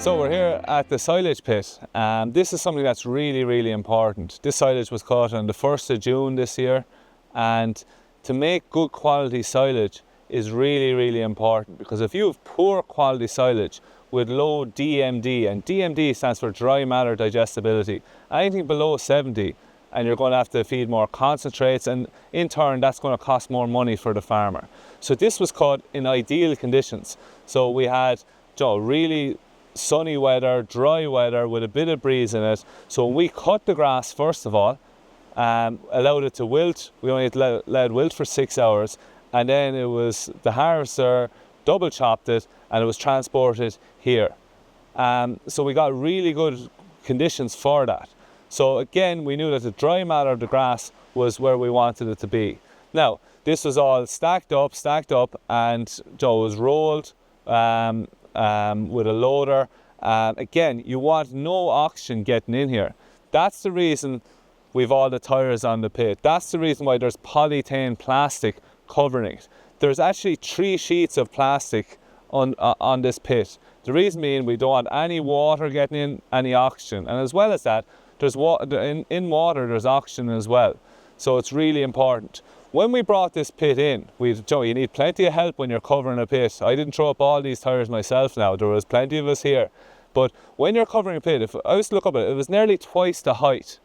So we're here at the silage pit. This is something that's really important. This silage was caught on the 1st of June this year, and to make good quality silage is really important, because if you have poor quality silage with low DMD, and DMD stands for dry matter digestibility, anything below 70 and you're going to have to feed more concentrates, and in turn that's going to cost more money for the farmer. So this was caught in ideal conditions. So we had really sunny weather, dry weather with a bit of breeze in it. So when we cut the grass, first of all, allowed it to wilt. We only let it wilt for 6 hours, and then it was the harvester double chopped it and it was transported here. So we got really good conditions for that. So again, we knew that the dry matter of the grass was where we wanted it to be. Now, this was all stacked up, and it was rolled with a loader. Again, you want no oxygen getting in here. That's the reason we've all the tires on the pit. That's the reason why there's polythene plastic covering it. There's actually 3 sheets of plastic on this pit. The reason being, we don't want any water getting in, any oxygen, and as well as that, there's in water there's oxygen as well. So it's really important. When we brought this pit in, you need plenty of help when you're covering a pit. I didn't throw up all these tires myself now, there was plenty of us here. But when you're covering a pit, if I was to look up at it, it was nearly twice the height.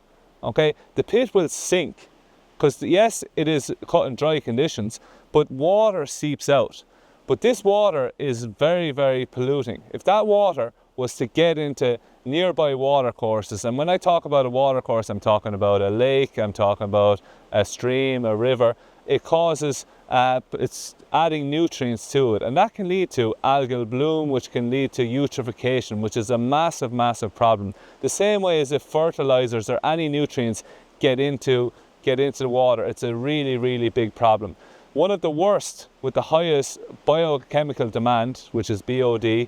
Okay, the pit will sink, because yes, it is cut in dry conditions, but water seeps out. But this water is very polluting. If that water was to get into nearby water courses, and when I talk about a water course, I'm talking about a lake, I'm talking about a stream, a river, it causes, it's adding nutrients to it, and that can lead to algal bloom, which can lead to eutrophication, which is a massive problem. The same way as if fertilizers or any nutrients get into the water, it's a really big problem. One of the worst, with the highest biochemical demand, which is BOD,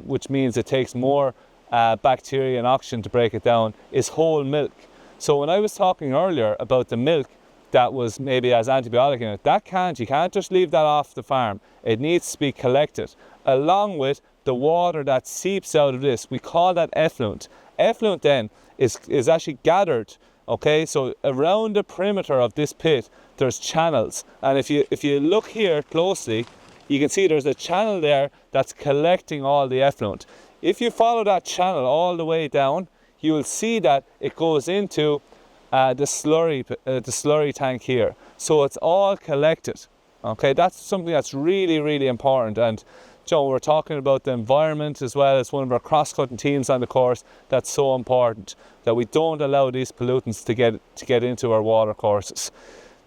which means it takes more bacteria and oxygen to break it down, is whole milk. So when I was talking earlier about the milk that was maybe has antibiotic in it, you can't just leave that off the farm. It needs to be collected along with the water that seeps out of this. We call that effluent. Effluent then is actually gathered. Okay, so around the perimeter of this pit there's channels, and if you look here closely, you can see there's a channel there that's collecting all the effluent. If you follow that channel all the way down, you will see that it goes into the slurry tank here. So it's all collected. Okay, that's something that's really important. And we're talking about the environment as well. As one of our cross-cutting teams on the course, that's so important that we don't allow these pollutants to get into our water courses.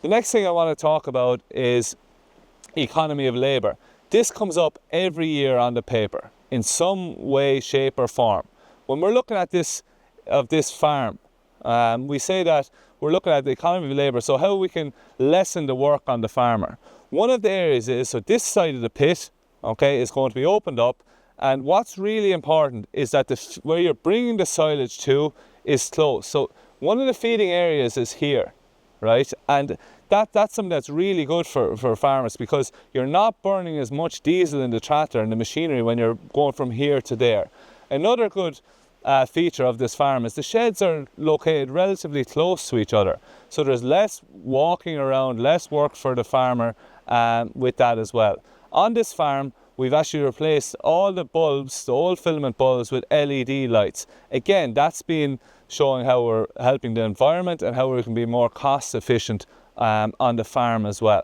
The next thing I want to talk about is economy of labour. This comes up every year on the paper in some way, shape or form. When we're looking at this farm, we say that we're looking at the economy of labour, so how we can lessen the work on the farmer. One of the areas is, so this side of the pit, okay, is going to be opened up, and what's really important is that where you're bringing the silage to is close. So one of the feeding areas is here, right? And that's something that's really good for farmers, because you're not burning as much diesel in the tractor and the machinery when you're going from here to there. Another good feature of this farm is the sheds are located relatively close to each other. So there's less walking around, less work for the farmer with that as well. On this farm, we've actually replaced all the bulbs, the old filament bulbs, with LED lights. Again, that's been showing how we're helping the environment and how we can be more cost efficient on the farm as well.